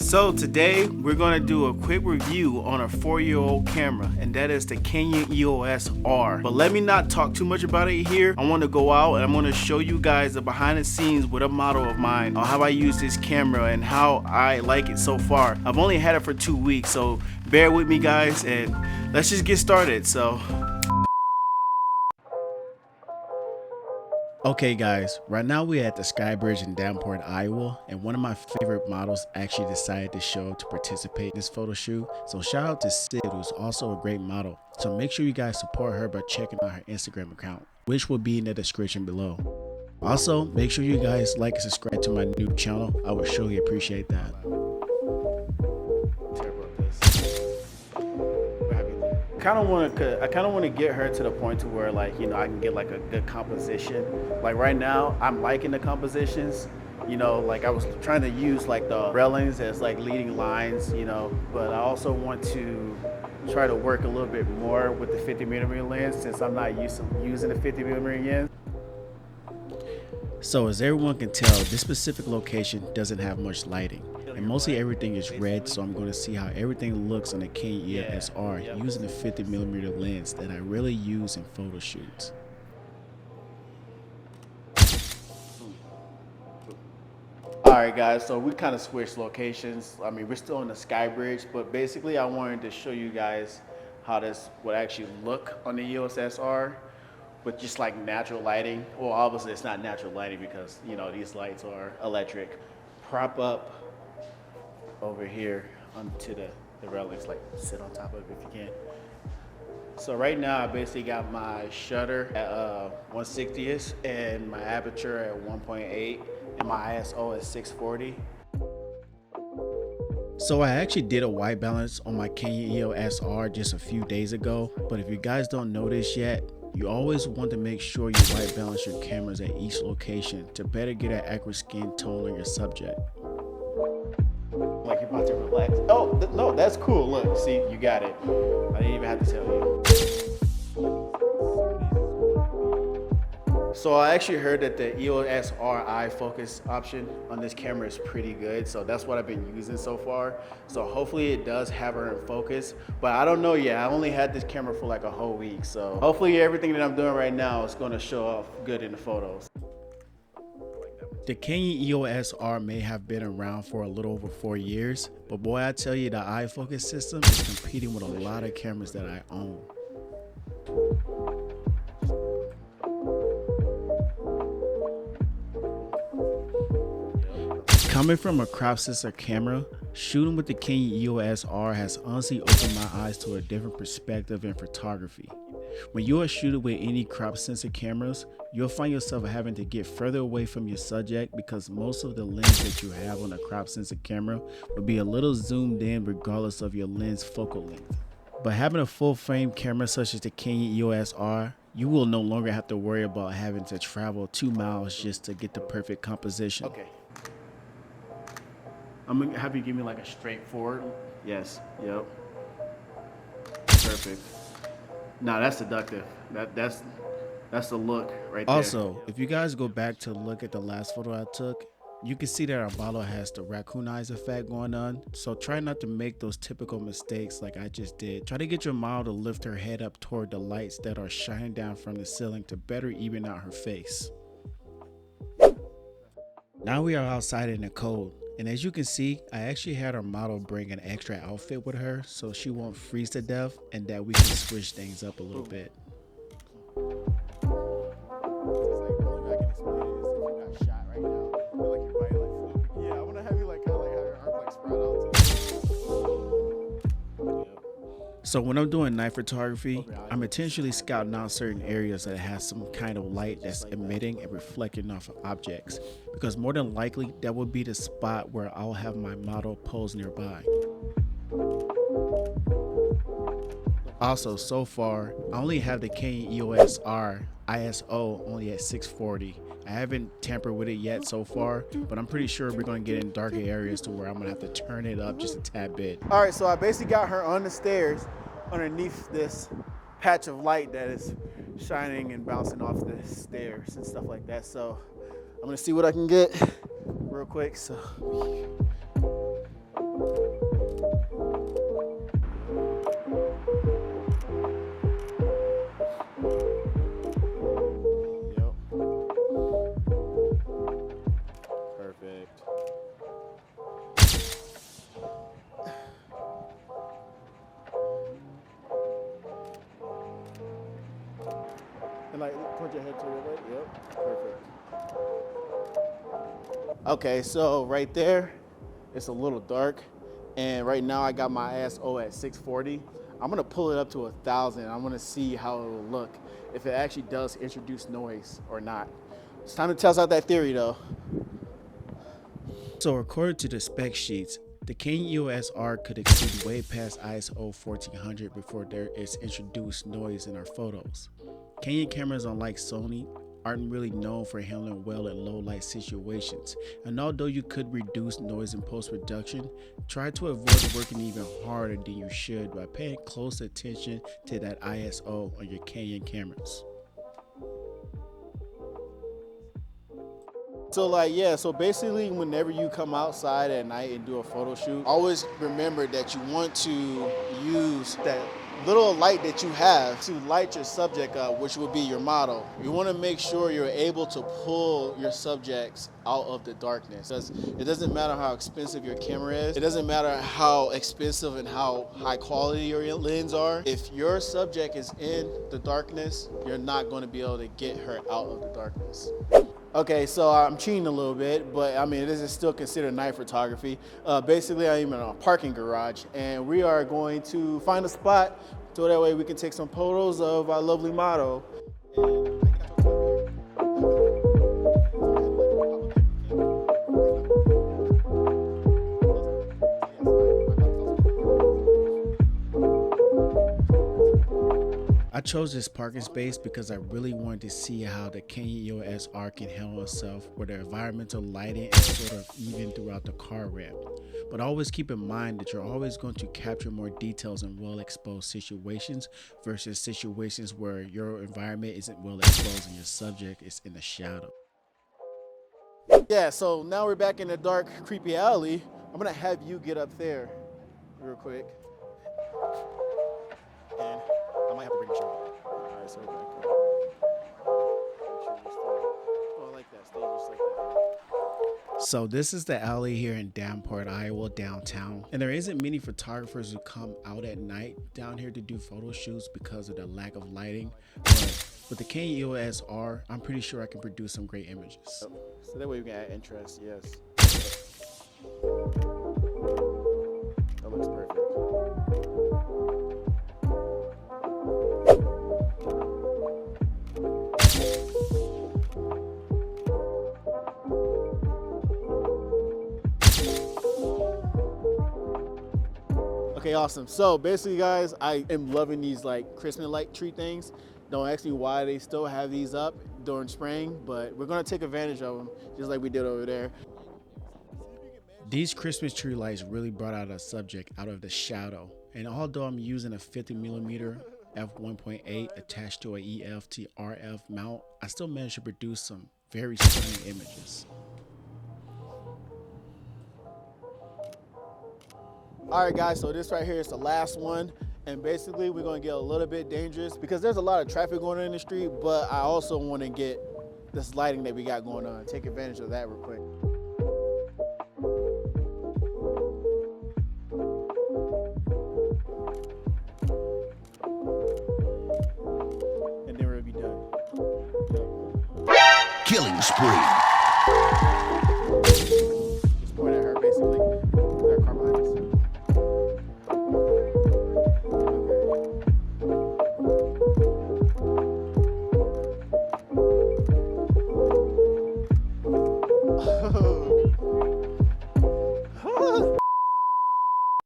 So today we're going to do a quick review on a 4-year-old camera, and that is the Canon Eos R. But let me not talk too much about it here. I want to go out and I'm going to show you guys the behind the scenes with a model of mine on how I use this camera and how I like it so far. I've only had it for 2 weeks, so bear with me guys and let's just get started. Okay guys, right now we're at the Sky Bridge in Davenport, Iowa, and one of my favorite models actually decided to show up to participate in this photo shoot. So shout out to Cyd, who's also a great model. So make sure you guys support her by checking out her Instagram account, which will be in the description below. Also, make sure you guys like and subscribe to my new channel. I would surely appreciate that. I kind of want to get her to the point to where, like, you know, I can get like a good composition. Like right now I'm liking the compositions, you know, like I was trying to use like the railings as like leading lines, you know, but I also want to try to work a little bit more with the 50mm lens since I'm not used to using the 50mm lens. So as everyone can tell, this specific location doesn't have much lighting, and mostly everything is red, so I'm going to see how everything looks on the Canon Eos R using the 50mm lens that I really use in photo shoots. Alright guys, so we kind of switched locations. I mean, we're still on the Sky Bridge, but basically I wanted to show you guys how this would actually look on the Eos R with just like natural lighting. Well, obviously it's not natural lighting because, you know, these lights are electric. Prop up over here onto the railings, like sit on top of it if you can. So right now I basically got my shutter at 1/60th and my aperture at 1.8 and my ISO at 640. So I actually did a white balance on my Canon Eos R just a few days ago, but if you guys don't know this yet, you always want to make sure you white balance your cameras at each location to better get an accurate skin tone on your subject. Like you're about to relax. Oh, no, that's cool. Look, see, you got it. I didn't even have to tell you. So I actually heard that the EOS R focus option on this camera is pretty good. So that's what I've been using so far. So hopefully it does have her in focus, but I don't know yet. I only had this camera for like a whole week. So hopefully everything that I'm doing right now is going to show off good in the photos. The Canon EOS R may have been around for a little over 4 years, but boy, I tell you, the iFocus system is competing with a lot of cameras that I own. Coming from a crop sensor camera, shooting with the Canon EOS R has honestly opened my eyes to a different perspective in photography. When you are shooting with any crop sensor cameras, you'll find yourself having to get further away from your subject because most of the lens that you have on a crop sensor camera will be a little zoomed in regardless of your lens focal length. But having a full frame camera such as the Canon EOS R, you will no longer have to worry about having to travel 2 miles just to get the perfect composition. Okay. I'm gonna have you give me like a straightforward. Yes. Yep. Perfect. Nah, that's seductive. That's the look right there. Also, if you guys go back to look at the last photo I took, you can see that our model has the raccoon eyes effect going on. So try not to make those typical mistakes like I just did. Try to get your model to lift her head up toward the lights that are shining down from the ceiling to better even out her face. Now we are outside in the cold. And as you can see, I actually had our model bring an extra outfit with her so she won't freeze to death and that we can switch things up a little bit. So when I'm doing night photography, I'm intentionally scouting out certain areas that has some kind of light that's emitting and reflecting off of objects, because more than likely that would be the spot where I'll have my model pose nearby. Also, so far, I only have the Canon EOS R ISO only at 640. I haven't tampered with it yet so far, but I'm pretty sure we're going to get in darker areas to where I'm going to have to turn it up just a tad bit. All right, so I basically got her on the stairs underneath this patch of light that is shining and bouncing off the stairs and stuff like that. So I'm going to see what I can get real quick. So And like, point your head to the way. Yep, perfect. Okay, so right there, it's a little dark. And right now I got my ISO at 640. I'm gonna pull it up to 1,000. I'm gonna see how it will look, if it actually does introduce noise or not. It's time to test out that theory though. So according to the spec sheets, the Canon EOS R could exceed way past ISO 1400 before there is introduced noise in our photos. Canon cameras, unlike Sony, aren't really known for handling well in low light situations, and although you could reduce noise in post-production, try to avoid working even harder than you should by paying close attention to that ISO on your Canon cameras. So basically whenever you come outside at night and do a photo shoot, always remember that you want to use that little light that you have to light your subject up, which will be your model. You want to make sure you're able to pull your subjects out of the darkness. Because it doesn't matter how expensive your camera is. It doesn't matter how expensive and how high quality your lens are. If your subject is in the darkness, you're not going to be able to get her out of the darkness. Okay, so I'm cheating a little bit, but I mean, this is still considered night photography. Basically, I am in a parking garage, and we are going to find a spot so that way we can take some photos of our lovely model. I chose this parking space because I really wanted to see how the Canon EOS R can handle itself where the environmental lighting is sort of even throughout the car ramp. But always keep in mind that you're always going to capture more details in well-exposed situations versus situations where your environment isn't well exposed and your subject is in the shadow. Yeah, so now we're back in the dark, creepy alley. I'm gonna have you get up there real quick. And I might have to bring the shirt back. All right, so back up. Make sure you stay. Oh, I like that. Stay just like that. So this is the alley here in Davenport, Iowa, downtown. And there isn't many photographers who come out at night down here to do photo shoots because of the lack of lighting. But with the Canon EOS R, I'm pretty sure I can produce some great images. So that way we can add interest, yes. That looks perfect. Okay, awesome. So basically, guys, I am loving these like Christmas light tree things. Don't ask me why they still have these up during spring, but we're gonna take advantage of them just like we did over there. These Christmas tree lights really brought out a subject out of the shadow. And although I'm using a 50mm f1.8 attached to a EF to RF mount, I still managed to produce some very stunning images. All right, guys, so this right here is the last one. And basically we're gonna get a little bit dangerous because there's a lot of traffic going on in the street, but I also wanna get this lighting that we got going on, take advantage of that real quick. And then we'll be done. Killing spree. Just point at her basically. There are car behind us.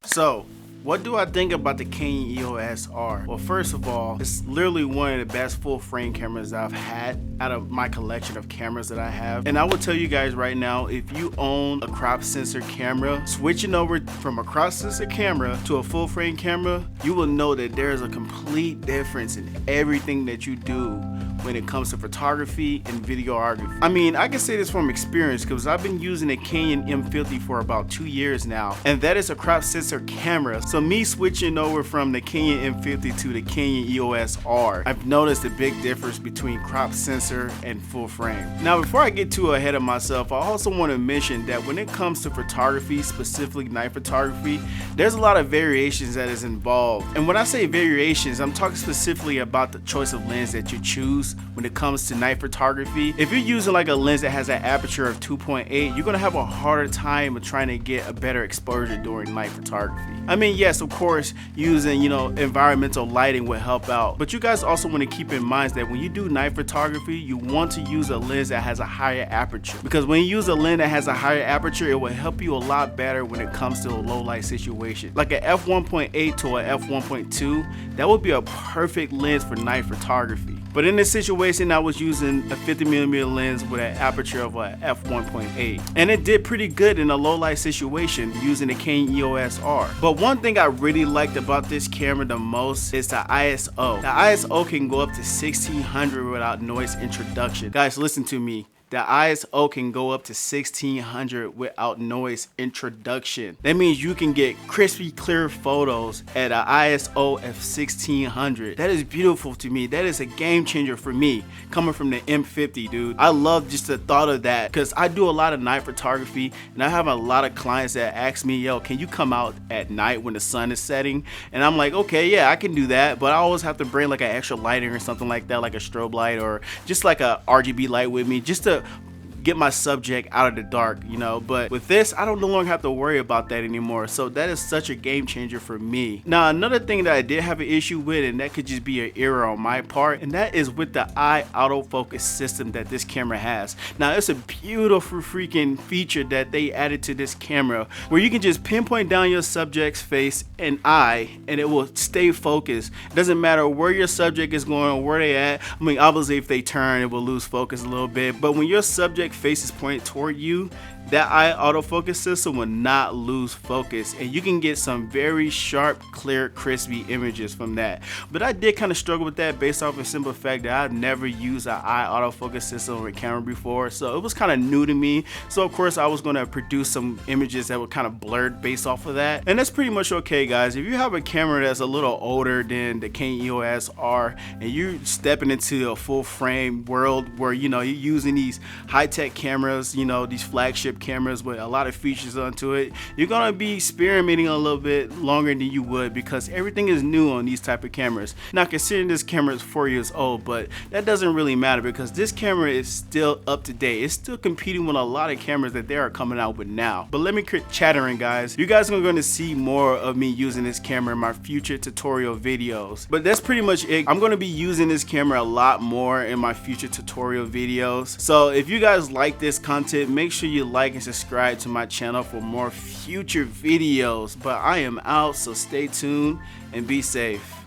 So, what do I think about the Canon EOS R? Well, first of all, it's literally one of the best full frame cameras I've had out of my collection of cameras that I have. And I will tell you guys right now, if you own a crop sensor camera, switching over from a crop sensor camera to a full frame camera, you will know that there is a complete difference in everything that you do when it comes to photography and videography. I mean, I can say this from experience because I've been using a Canon M50 for about 2 years now, and that is a crop sensor camera. So me switching over from the Canon M50 to the Canon EOS R, I've noticed a big difference between crop sensor and full frame. Now, before I get too ahead of myself, I also want to mention that when it comes to photography, specifically night photography, there's a lot of variations that is involved. And when I say variations, I'm talking specifically about the choice of lens that you choose most when it comes to night photography. If you're using like a lens that has an aperture of 2.8, you're gonna have a harder time of trying to get a better exposure during night photography. I mean, yes, of course, using, you know, environmental lighting will help out, but you guys also want to keep in mind that when you do night photography, you want to use a lens that has a higher aperture, because when you use a lens that has a higher aperture, it will help you a lot better when it comes to a low light situation. Like a f1.8 to a f1.2, that would be a perfect lens for night photography. But in this situation, I was using a 50mm lens with an aperture of a f1.8, and it did pretty good in a low light situation using the Canon Eos R. But one thing I really liked about this camera the most is the ISO. The ISO can go up to 1600 without noise introduction. Guys, listen to me. The ISO can go up to 1600 without noise introduction. That means you can get crispy, clear photos at an ISO of 1600. That is beautiful to me. That is a game changer for me, coming from the M50, dude. I love just the thought of that, because I do a lot of night photography, and I have a lot of clients that ask me, yo, can you come out at night when the sun is setting? And I'm like, okay, yeah, I can do that, but I always have to bring like an extra lighting or something like that, like a strobe light or just like a RGB light with me, just to get my subject out of the dark, you know. But with this, I don't no longer have to worry about that anymore, so that is such a game changer for me. Now, another thing that I did have an issue with, and that could just be an error on my part, and that is with the eye autofocus system that this camera has. Now, it's a beautiful freaking feature that they added to this camera, where you can just pinpoint down your subject's face and eye, and it will stay focused. It doesn't matter where your subject is going or where they at. I mean, obviously if they turn, it will lose focus a little bit, but when your subject face is pointed toward you, that eye autofocus system will not lose focus, and you can get some very sharp, clear, crispy images from that. But I did kind of struggle with that based off the simple fact that I've never used an eye autofocus system on a camera before, so it was kind of new to me. So of course I was going to produce some images that were kind of blurred based off of that, and that's pretty much okay, guys. If you have a camera that's a little older than the Canon EOS R, and you're stepping into a full frame world where, you know, you're using these high-tech cameras, you know, these flagship cameras with a lot of features onto it, you're gonna be experimenting a little bit longer than you would, because everything is new on these type of cameras. Now, considering this camera is 4 years old, but that doesn't really matter, because this camera is still up to date. It's still competing with a lot of cameras that they are coming out with now. But let me quit chattering, guys. You guys are going to see more of me using this camera in my future tutorial videos. But that's pretty much it. I'm going to be using this camera a lot more in my future tutorial videos. So if you guys like this content, make sure you like and subscribe to my channel for more future videos. But I am out, so stay tuned and be safe.